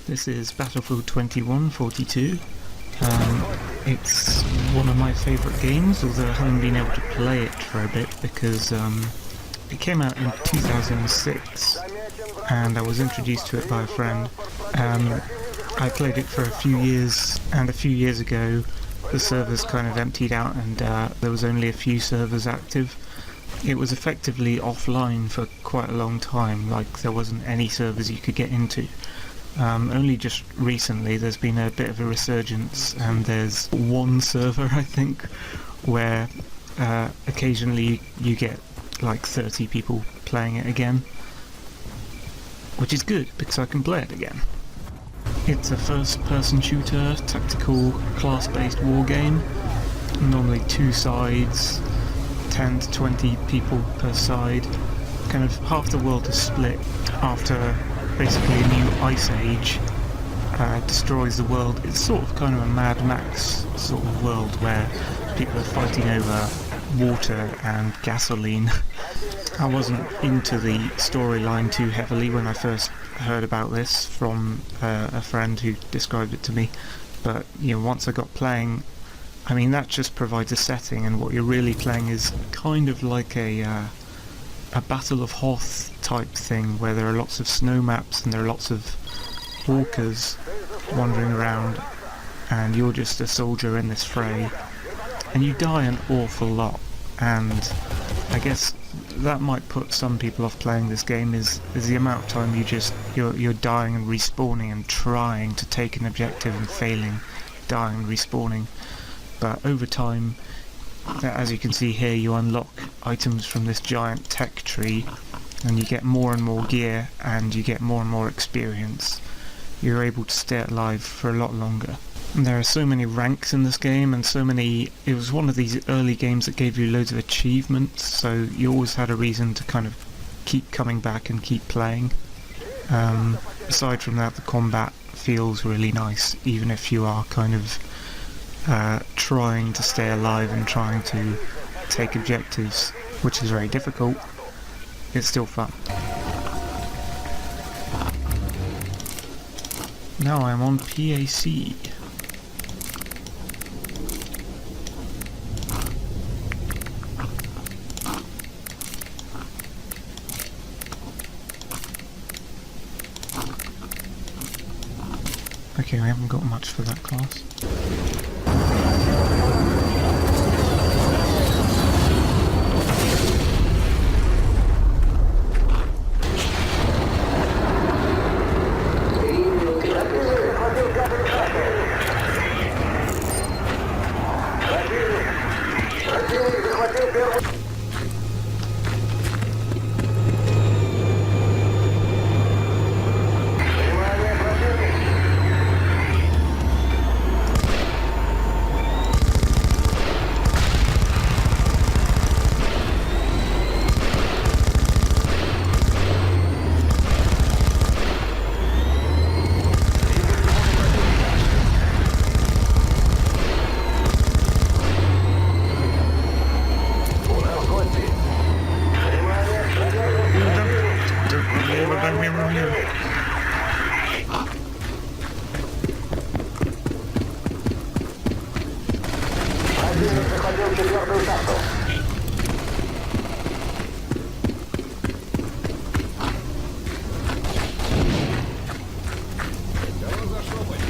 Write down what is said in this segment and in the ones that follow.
This is Battlefield 2142. It's one of my favourite games, although I haven't been able to play it for a bit because it came out in 2006 and I was introduced to it by a friend. I played it for a few years, and a few years ago the servers kind of emptied out and there was only a few servers active. It was effectively offline for quite a long time, like there wasn't any servers you could get into. Only just recently there's been a bit of a resurgence, and there's one server, I think, where occasionally you get like 30 people playing it again, which is good because I can play it again. It's a first-person shooter, tactical, class-based war game. Normally 2 sides, 10 to 20 people per side. Kind of half the world is split after basically a new ice age destroys the world. It's sort of kind of a Mad Max sort of world where people are fighting over water and gasoline. I wasn't into the storyline too heavily when I first heard about this from a friend who described it to me, but once I got playing, I mean, that just provides a setting, and what you're really playing is kind of like a Battle of Hoth type thing, where there are lots of snow maps and there are lots of walkers wandering around, and you're just a soldier in this fray, and you die an awful lot. And I guess that might put some people off playing this game, is the amount of time you're dying and respawning and trying to take an objective and failing, dying and respawning. But over time, as you can see here, you unlock items from this giant tech tree, and you get more and more gear, and you get more and more experience. You're able to stay alive for a lot longer. And there are so many ranks in this game, and so many... It was one of these early games that gave you loads of achievements, so you always had a reason to kind of keep coming back and keep playing. Aside from that, the combat feels really nice, even if you are kind of trying to stay alive and trying to take objectives, which is very difficult. It's still fun. Now I'm on PAC. Okay, we haven't got much for that class.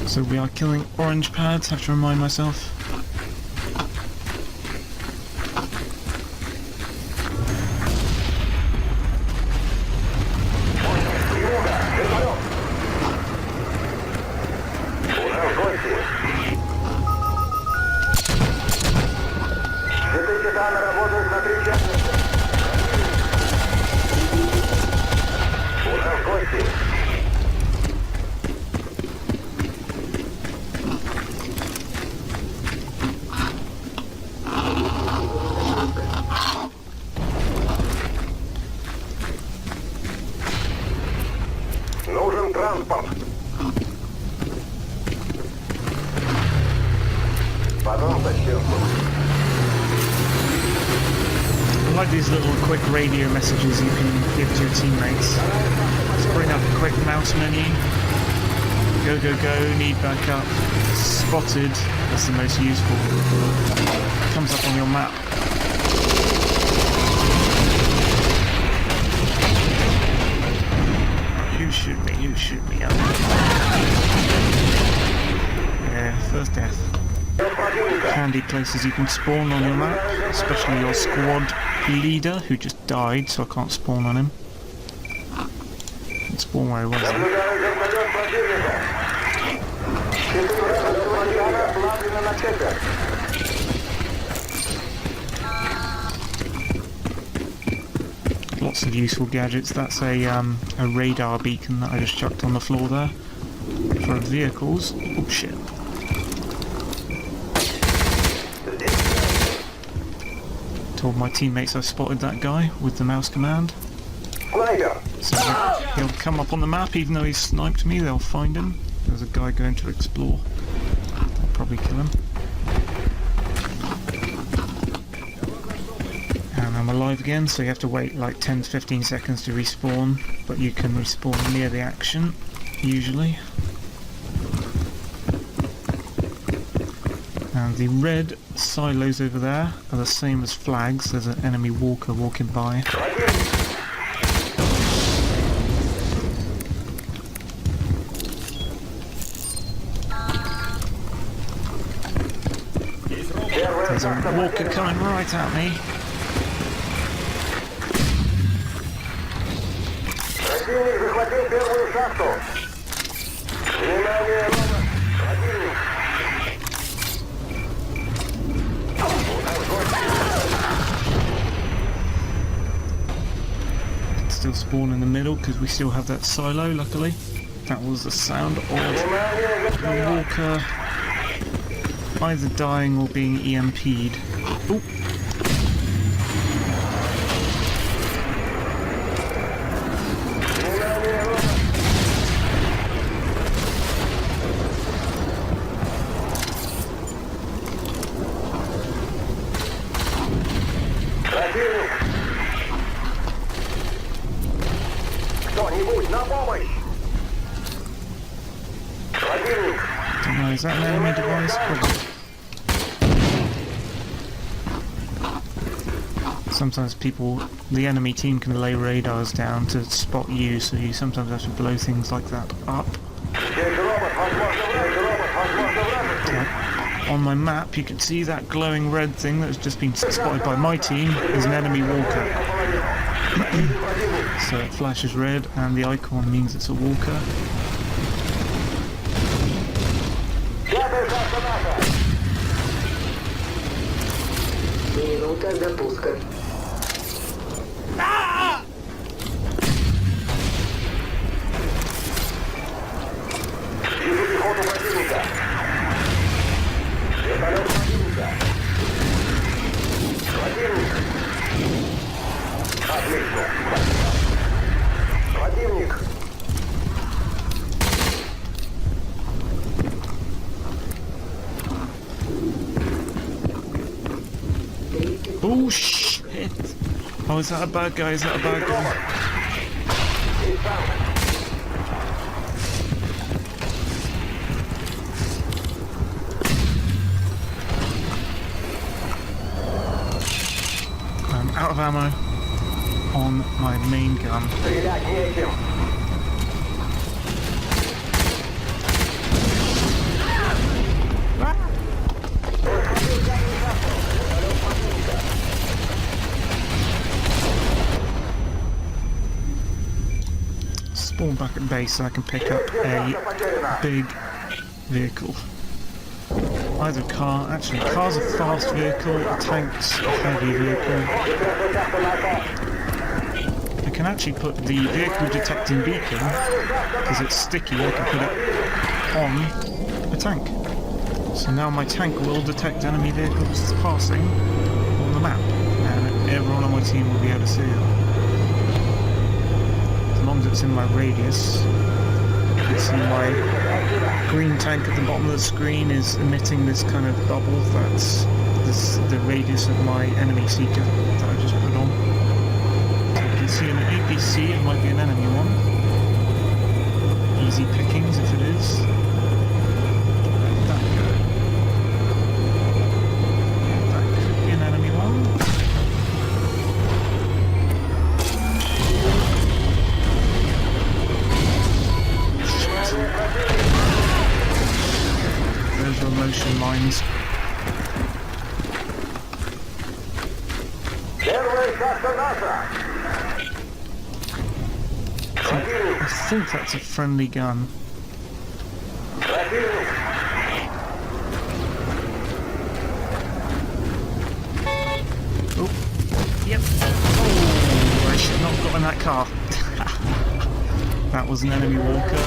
So we are killing orange pads, have to remind myself. I like these little quick radio messages you can give to your teammates. Let's bring up a quick mouse menu. Go, go, go, need backup. Spotted, that's the most useful. Comes up on your map. You shoot me up. Yeah, first death. Handy places you can spawn on your map, especially your squad leader who just died, so I can't spawn on him. Can't spawn where he was. Lots of useful gadgets. That's a radar beacon that I just chucked on the floor there for vehicles. Oh shit. Told my teammates I spotted that guy with the mouse command. So he'll come up on the map even though he sniped me, they'll find him. There's a guy going to explore. I'll probably kill him. And I'm alive again, so you have to wait like 10 to 15 seconds to respawn, but you can respawn near the action, usually. And the red silos over there are the same as flags. There's an enemy walker walking by. There's a walker coming right at me. Still spawn in the middle because we still have that silo, luckily. That was the sound of the walker either dying or being EMP'd. Ooh. Don't know, is that an enemy device? Probably. Sometimes the enemy team can lay radars down to spot you, so you sometimes have to blow things like that up. On my map you can see that glowing red thing that's just been spotted by my team is an enemy walker. So it flashes red and the icon means it's a walker. Minuta запуска. Противник. Oh shit! Oh, is that a bad guy? Is that a bad guy? I'm out of ammo on my main gun. Spawn back at base so I can pick up a big vehicle. Either car, actually car's a fast vehicle, a tank's a heavy vehicle. I can actually put the vehicle detecting beacon, because it's sticky, I can put it on a tank. So now my tank will detect enemy vehicles passing on the map, and everyone on my team will be able to see it. As long as it's in my radius. You can see my green tank at the bottom of the screen is emitting this kind of bubble. That's the radius of my enemy seeker that I just put on. So you can see an APC, it might be an enemy one. Easy pickings if it is. motion mines. Первая шахта наша. I think that's a friendly gun. Противник. Oh, yep. Oh, I should not have got in that car. That was an enemy walker.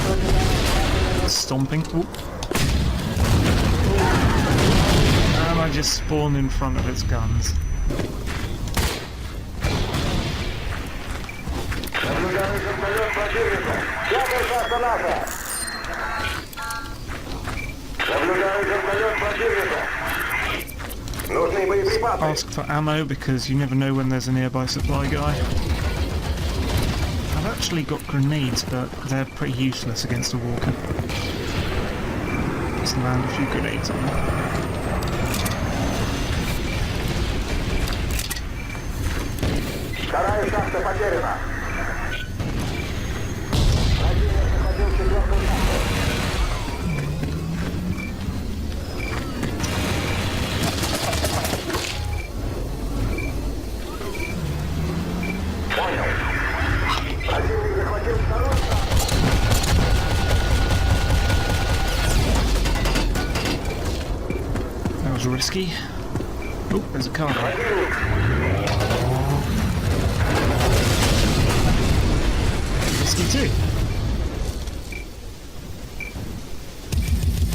Stomping. Ooh. And I just spawned in front of its guns. Наблюдаю самолет противника. Пятая шахта наша. Наблюдаю самолет противника. Нужны боеприпасы. Ask for ammo because you never know when there's a nearby supply guy. I've actually got grenades, but they're pretty useless against a walker. Just land a few grenades on them. Вторая шахта потеряна. Противник захватил четвертую шахту. Понял. Противник захватил вторую шахту. That was risky. Oh, there's a car there. Противник. Risky too.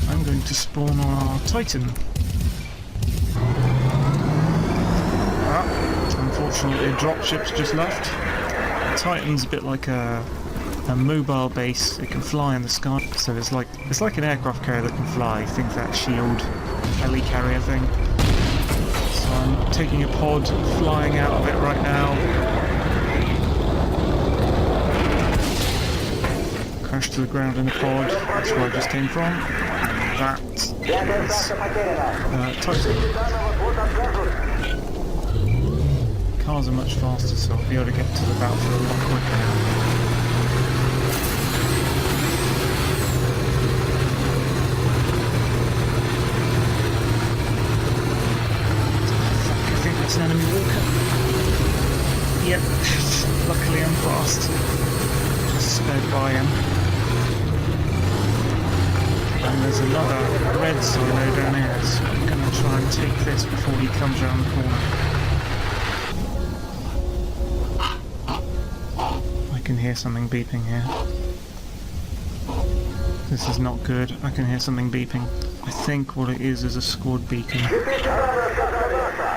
I'm going to spawn on our Titan. Ah, unfortunately, a dropship's just left. Titan's a bit like a mobile base. It can fly in the sky, so it's like an aircraft carrier that can fly. Think that shield heli carrier thing. So I'm taking a pod, flying out of it right now. Crashed to the ground in a pod. That's where I just came from. And that Пятая is шахта потеряна. Titan. Титаново вот отвязывают. Cars are much faster, so I'll be able to get to the battlefield a lot quicker now. I think that's an enemy walker. Yep, luckily I'm fast. Just sped by him. And there's another red silo down here, so I'm going to try and take this before he comes around the corner. I can hear something beeping here. This is not good. I can hear something beeping. I think what it is a squad beacon. Вторая шахта наша.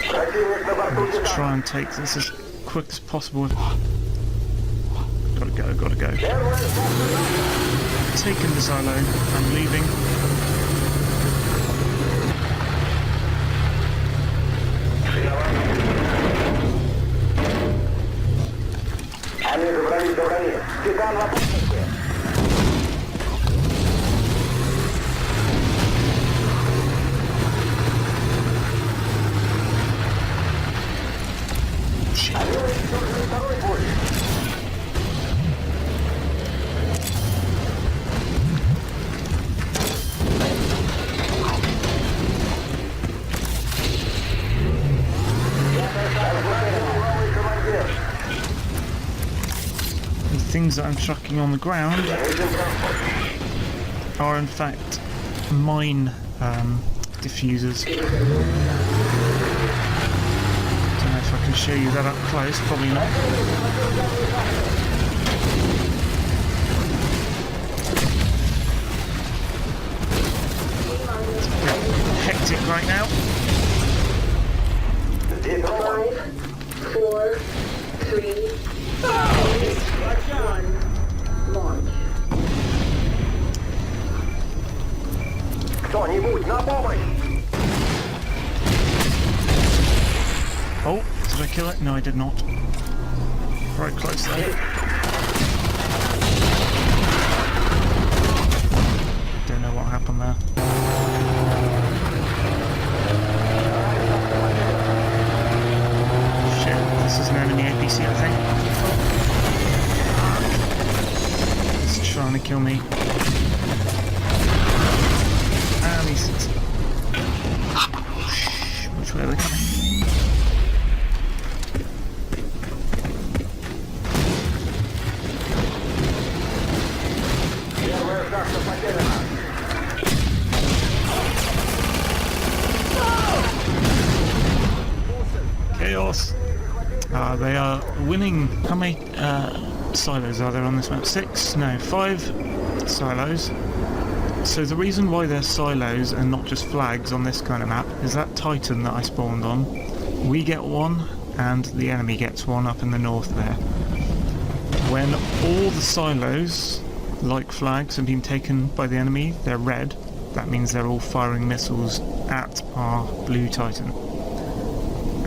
Противник на борту Let's Титана. try and take this as quick as possible. Gotta go, gotta go. Первая шахта наша. Taken the silo. I'm leaving. Они добрались до брони. Титан в опасности. Они уничтожили второй бой. Новый командир. The things that I'm chucking on the ground Видим транспорт. are in fact mine diffusers. Don't know if I can show you that up close, probably not. It's a bit hectic right now. Здесь робот. 4, 3, 2, 1, launch. Кто-нибудь на помощь! Oh, did I kill it? No, I did not. Right close there. Don't know what happened there. Shit, this is an enemy APC, I think. It's trying to kill me. beasts. Which way are they coming? Chaos! They are winning. How many silos are there on this map? 6? No, 5 silos. So the reason why they're silos and not just flags on this kind of map is that Titan that I spawned on. We get one and the enemy gets one up in the north there. When all the silos, like flags, have been taken by the enemy, they're red. That means they're all firing missiles at our blue Titan.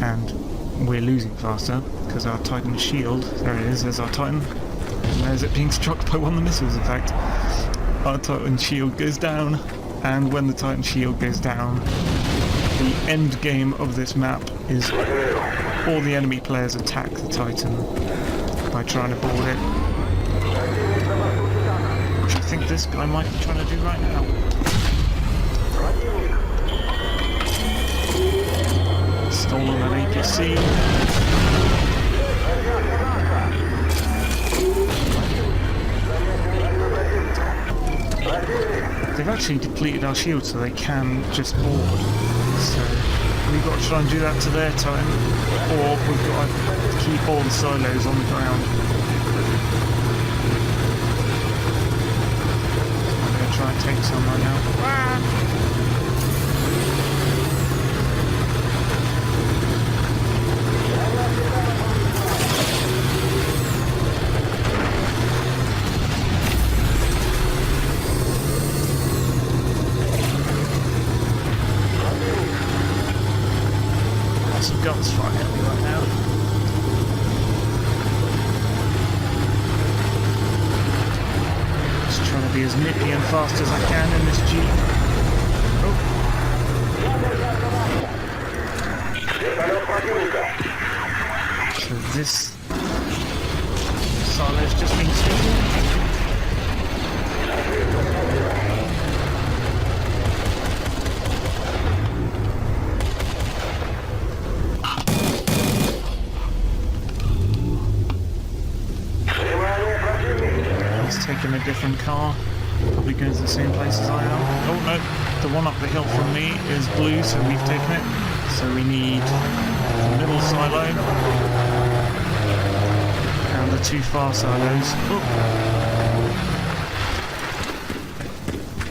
And we're losing faster because our Titan shield, there it is, there's our Titan. And there's it being struck by one of the missiles, in fact. Our Titan shield goes down, and when the Titan shield goes down, the end game of this map is all the enemy players attack the Titan by trying to board it. Which I think this guy might be trying to do right now. Stolen an APC. They've actually depleted our shield so they can just board. So we've got to try and do that to their time, or we've got to keep all the silos on the ground. I'm going to try and take some right now. Some guns flying at me right now. Just trying to be as nippy and fast as I can in this Jeep. Oh. So this silo's just been stolen. Taking a different car, probably going to the same place as I am. Oh no, the one up the hill from me is blue, so we've taken it. So we need the middle silo and the 2 far silos. Oh.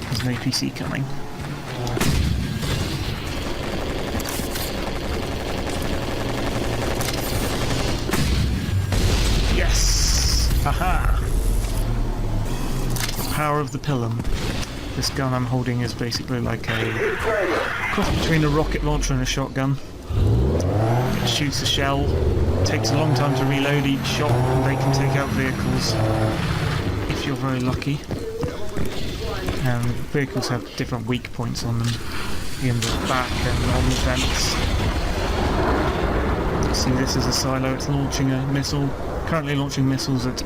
There's an APC coming. Yes! Haha! Power of the Pilum. This gun I'm holding is basically like a cross between a rocket launcher and a shotgun. It shoots a shell, takes a long time to reload each shot, and they can take out vehicles if you're very lucky. And vehicles have different weak points on them in the back and on the vents. See, this is a silo, it's launching a missile, currently launching missiles at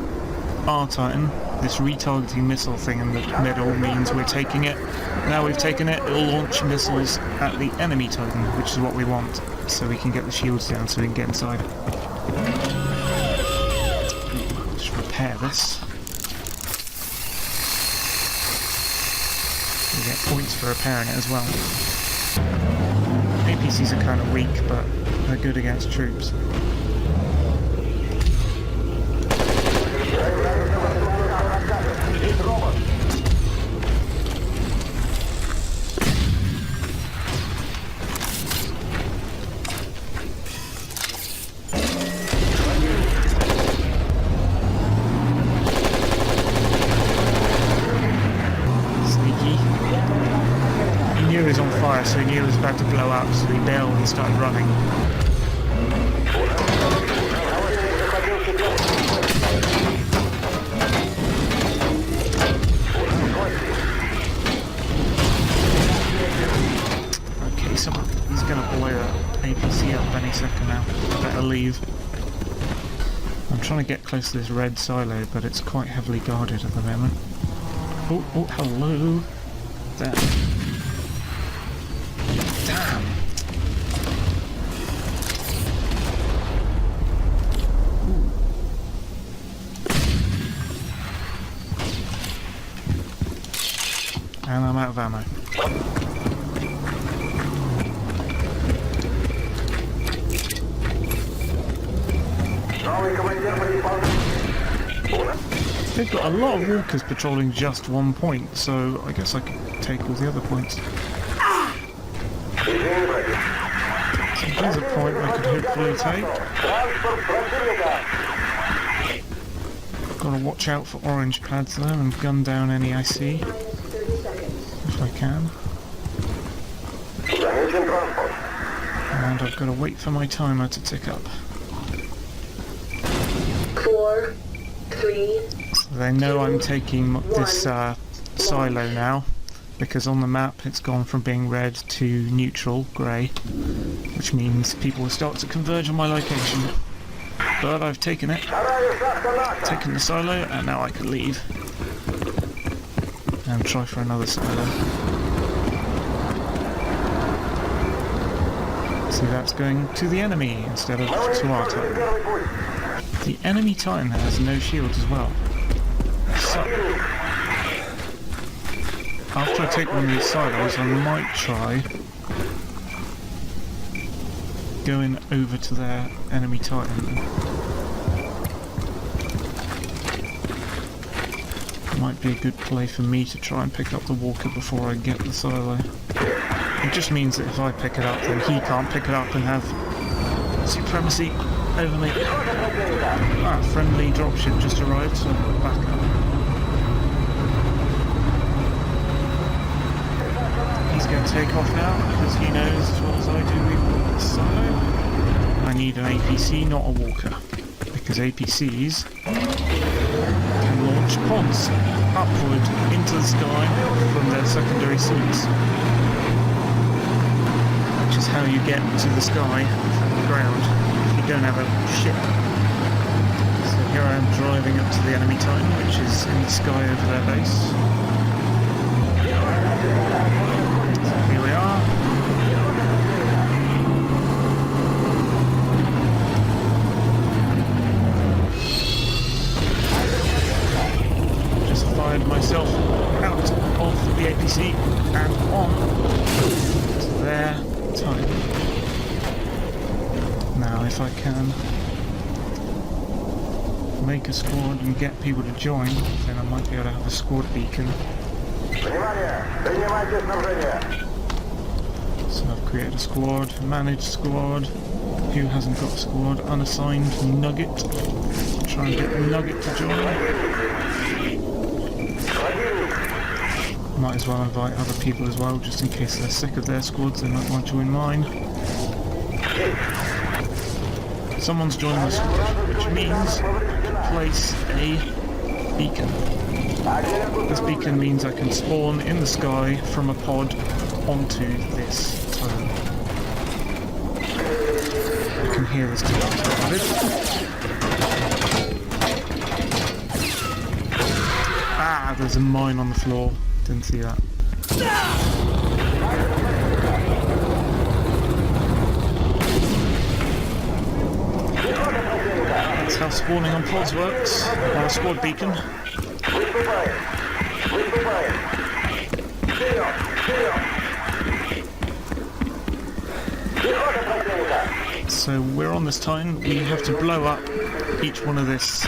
our Titan. This retargeting missile thing in the middle means we're taking it. Now we've taken it, it'll launch missiles at the enemy Titan, which is what we want, so we can get the shields down so we can get inside. Let's repair this. We get points for repairing it as well. APCs are kind of weak, but they're good against troops. So he knew it was about to blow up, so he bailed and started running. Okay, so he's going to blow that APC up any second now. Better leave. I'm trying to get close to this red silo, but it's quite heavily guarded at the moment. Oh, hello. There. Damn. And I'm out of ammo. They've got a lot of walkers patrolling just one point, so I guess I could take all the other points. So here's a point I could hopefully take. Gotta watch out for orange pads though and gun down any I see. If I can. And I've got to wait for my timer to tick up. 4, 3. So they know I'm taking this silo now, because on the map it's gone from being red to neutral, grey, which means people will start to converge on my location. But I've taken it, taken the silo, and now I can leave and try for another silo. See, that's going to the enemy instead of to our Titan. The enemy Titan has no shields as well. So, after I take one of these silos, I might try going over to their enemy Titan. Might be a good play for me to try and pick up the walker before I get the silo. It just means that if I pick it up, then he can't pick it up and have supremacy over me. Ah, friendly dropship just arrived, so back up. He's going to take off now, because he knows as well as I do we've got this silo. I need an APC, not a walker, because APCs can launch pods upward into the sky from their secondary seats, which is how you get to the sky from the ground if you don't have a ship. So here I am driving up to the enemy Titan, which is in the sky over their base. So here we are. Just fired myself out of the APC and on to their Titan. Now if I can make a squad and get people to join, then I might be able to have a squad beacon. So I've created a squad, managed squad. Who hasn't got a squad? Unassigned Nugget. Try and get Nugget to join. Might as well invite other people as well, just in case they're sick of their squads, they might want to join mine. Someone's joining the squad, which means I can place a beacon. This beacon means I can spawn in the sky from a pod onto this Titan. I can hear this Titan started. Ah, there's a mine on the floor. Didn't see that. That's how spawning on pods works. Our squad beacon. So we're on this Titan. We have to blow up each one of these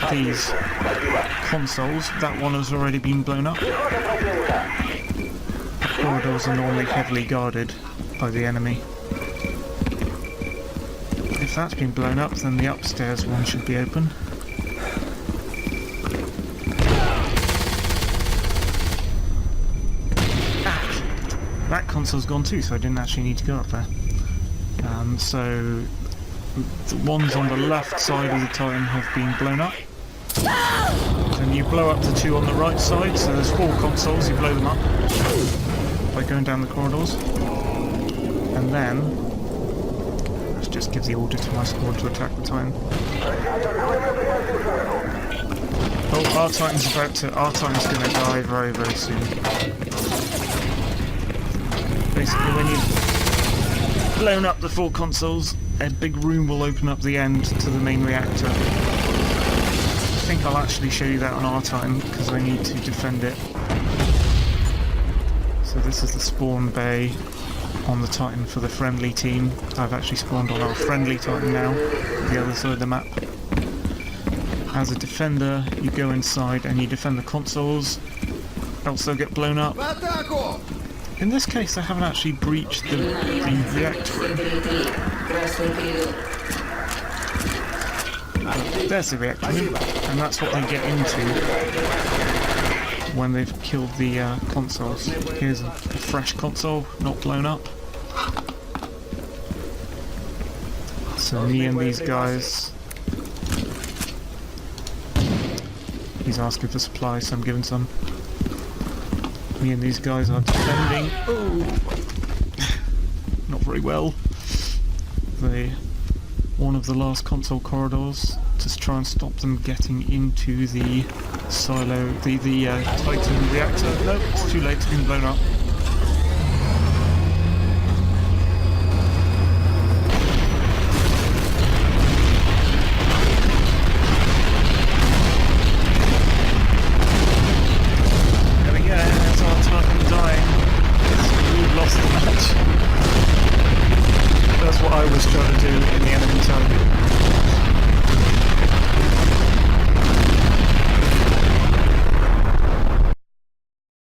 consoles. That one has already been blown up. The corridors are normally heavily guarded by the enemy. If that's been blown up, then the upstairs one should be open. That console's gone too, so I didn't actually need to go up there. So the ones on the left side of the Titan have been blown up. Then you blow up the two on the right side, so there's 4 consoles, you blow them up by going down the corridors. And then let's just give the order to my squad to attack the Titan. Oh, our Titan's gonna die very, very soon. Basically, when you blown up the 4 consoles, a big room will open up the end to the main reactor. I think I'll actually show you that on our time, because I need to defend it. So this is the spawn bay on the Titan for the friendly team. I've actually spawned on our friendly Titan now, the other side of the map. As a defender, you go inside and you defend the consoles, else they'll get blown up. In this case, I haven't actually breached the reactor room. There's the reactor room, and that's what they get into when they've killed the consoles. Here's a fresh console, not blown up. So me and these guys... He's asking for supplies, so I'm giving some. Me and these guys are defending. Oh, not very well. One of the last console corridors to try and stop them getting into the silo, the Titan reactor. No, it's too late. It's been blown up. That's what I was trying to do in the enemy time.